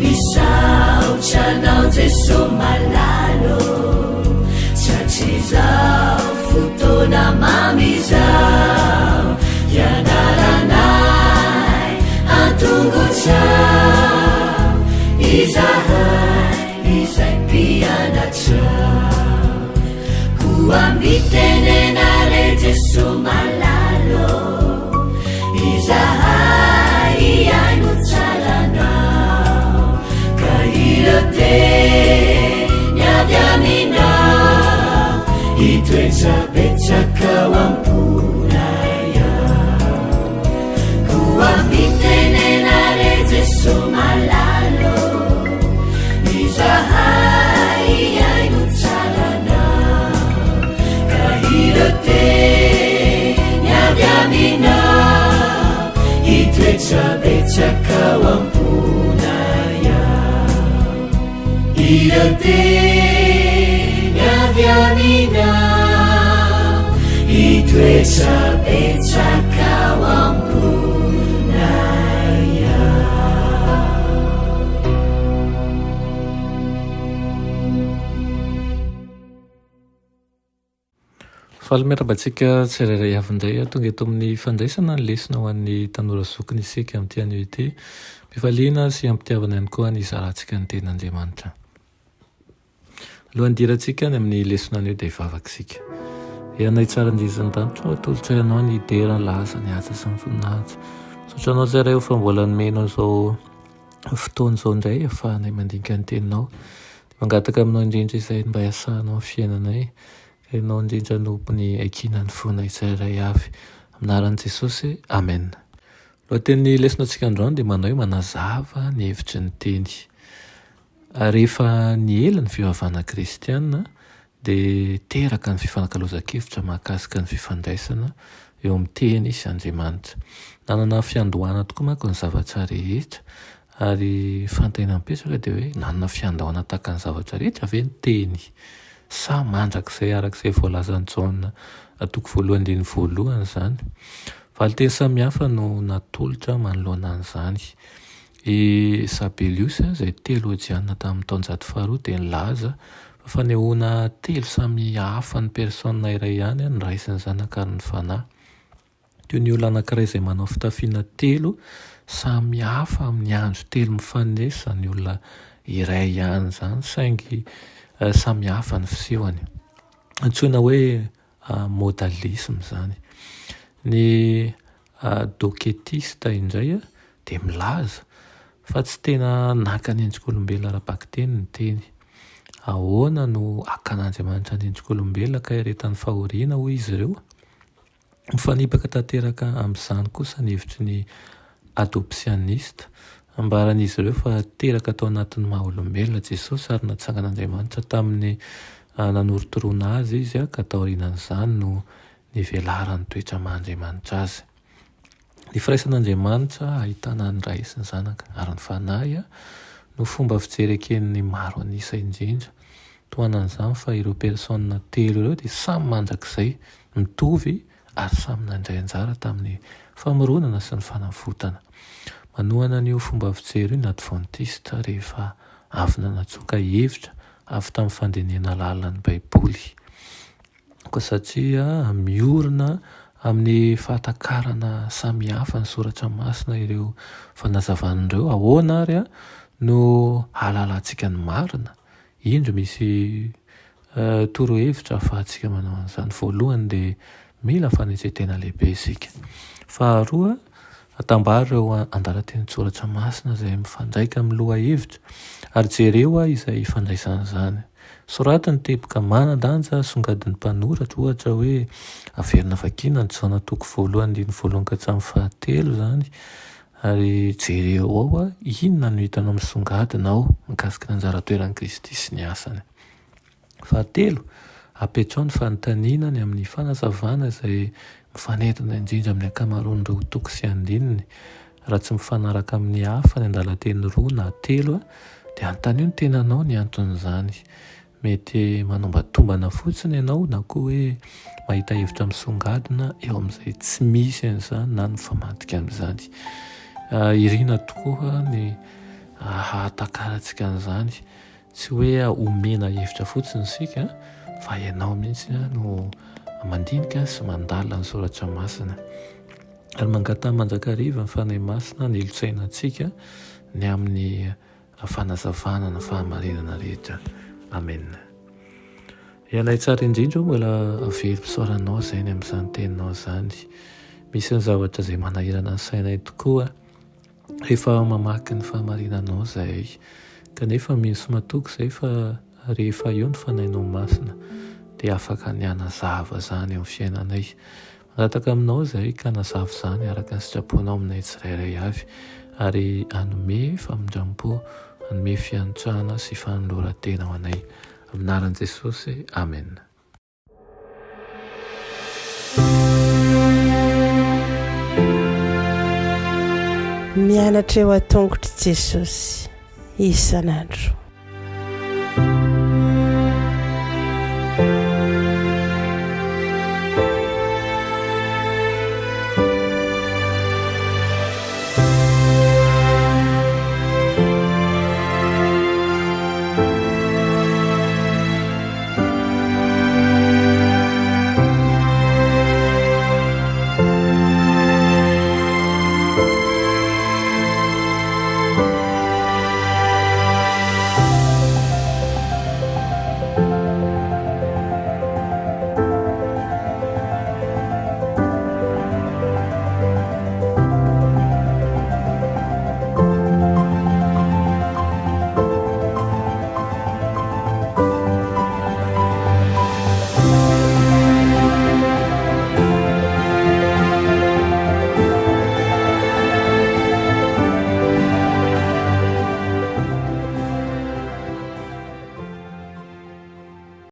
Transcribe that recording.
misaotranao jeso malalo tratrizao fotona mamizao ianaranay antongotrao izahay izay mpianatrao koa mitenenare jeso malalo izahay iaino tsaranao ka iroteny avy aminao itoetrabetsakao amponaya koa mitenenare jeso malalo izahay iaino tsaranao ka iroteny avy aminao itoetrabetsakao amponaya iroteny avy aminao itoetrabetsakao amponaya. Fahalemerabantsika tsirairay avindray tonga eto amin'ny fandraisana ny lesona ho an'ny tanora zokiny isika amin'ity anio ity mpifaliana sy ampitiavana ihany koa ny zarantsika ny ten'Andriamanitra. Alohan'ny dirantsika ny amin'ny lesona anio dia hivavaka isika. Ianay tsara indrisy-danitra atolotra ianao ny dera lasa ny asa sy ny voninahitra. Sotranao tsara eo fa mbola nomenao izao fotoana izao indray ahafahanay mandinika ny teninao. Mangataka aminao indrindra izay mba hiasanao amin'ny fiainanay. Ianao indrindra nombony aikinany fonay tsirairay avy. Aminaran'i Jesosy, amen. Lohaten'ny lesonantsika androany dia manao hoe manazava ny hevitry ny teny. Rehefa ny ela ny fivavahana kristianina dia teraka ny fifanankalozan-kevitra mahakasika ny fifandraisana eo amin'ny teny sy Andriamanitra. Nanana fiandohana tokoa manko ny zavatra rehetra ary fantaina mipetraka dia hoe nanana fiandohana tahaka ny zavatra rehetra ve ny teny. Sa mandrakizay arak'izay voalazan'ny Jaona toko 1:1 izany. Valiteny samihafa no natolotra manoloana an'izany. I Sabelius izay teolojiana tamin'ny taonjato faharoa dia nilaza fa fanehoana telo samy hafa ny persona iray ihany ny raisiny zanaka ary ny fanahy. Toy ny olona anankiray izay manao fitafiana telo samy hafa amin'ny andro telo mifanesy ny olona iray ihany izany saingy samy hafa ny fisehony. Antsoina hoe modalisme izany. Ny doketista indray dia milaza fa tsy tena naka ny endrik'olombelona ara-bakiteny ny teny. Ahoana no akan'Andriamanitra ny endrik'olombelona ka hiaretan'ny fahoriana hoy izy ireo? Mifanipaka tanteraka amin'izany kosa ny hevitry ny adopsianista. Ambaran'izy ireo fa teraka tao anatin'ny maha-olombelona Jesosy ary natsangan'Andriamanitra tamin'ny nanorotoroana azy izy ka tao aorianan'izany no nivelarany toetra maha-Andriamanitra azy. Ny firaisan'Andriamanitra ahitana ny ray sy ny zanaka ary ny fanahy no fomba fijereken'ny maro anisa indrindra. Toanan'izany fa ireo persona telo ireo dia samy mandrakizay mitovy ary samy nandray anjara tamin'ny famoronana sy ny fanafotana. Manohana an'io fomba fijery ny adventista rehefa avy nanatsoka hevitra avy tamin'ny fandinihana alalan'ny Baiboly. Koa satria miorina amin'ny fahatakarana samihafa ny soratra masina ireo fanazavan'ireo. Ahoana ary no halalantsika ny marina. Indro misy torohevitra ahafahantsika manao an'izany. Voalohany dia mila fanetsetena lehibe isika. Faharoa, atambara ireo andalan-teny soratra masina izay mifandraika amin'ny lohahevitra ary jereo izay ifandraisana izany. Soratany teboka manan-danja songadin'ny mpanoratra ohatra hoe averina vakiana ny Jaona toko 1:1 ka hatramin'ny 7 izany ary jereo ao inona no hitanao misongadina ao mikasika ny anjara-toeran'i Kristy sy ny asany. 7, apetrao ny fanontanianany amin'ny fanazavana izay mifanentana indrindra amin'ny ankamaroan'ireo toko sy andininy. Raha tsy mifanaraka amin'ny hafa ny andalan-teny 2 na 3 dia anontany io ny tenanao ny anton'izany. Mety manomba-tombana fotsiny ianao na koa hoe mahita hevitra misongadina eo amin'izay tsy misy an'izany na ny famadika amin'izany. Irina tokoa ny hahatakaratsika an'izany tsy hoe omena hevitra fotsiny sika fa ianao mihitsy no mandinika sy mandala ny soratra masina ary mangata manjakariva ny fanahy masina ny ilotsaina antsika ny amin'ny fanazavana na fahamarinana rehetra. Amen. Ianay tsara indrindra mbola very-pisaoranao zay ny amin'izany teninao zany. Misy ny zavatra izay manahirana ny sainay tokoa rehefa mamaky ny fahamarinanao zay, kanefa misy matoky zay fa rehefa eo ny fanahinao masina dia afaka ny anazava zany eo amin'ny fiainanay. Manataka aminao zay ka nazava zany araka ny sitraponao aminay tsirairay avy ary anome famindram-po, anome fiantrana sy fanoloran-tena ho anay. Aminaran'i Jesosy. Amen. Mianatra eo an-tongotry Jesosy isan'andro.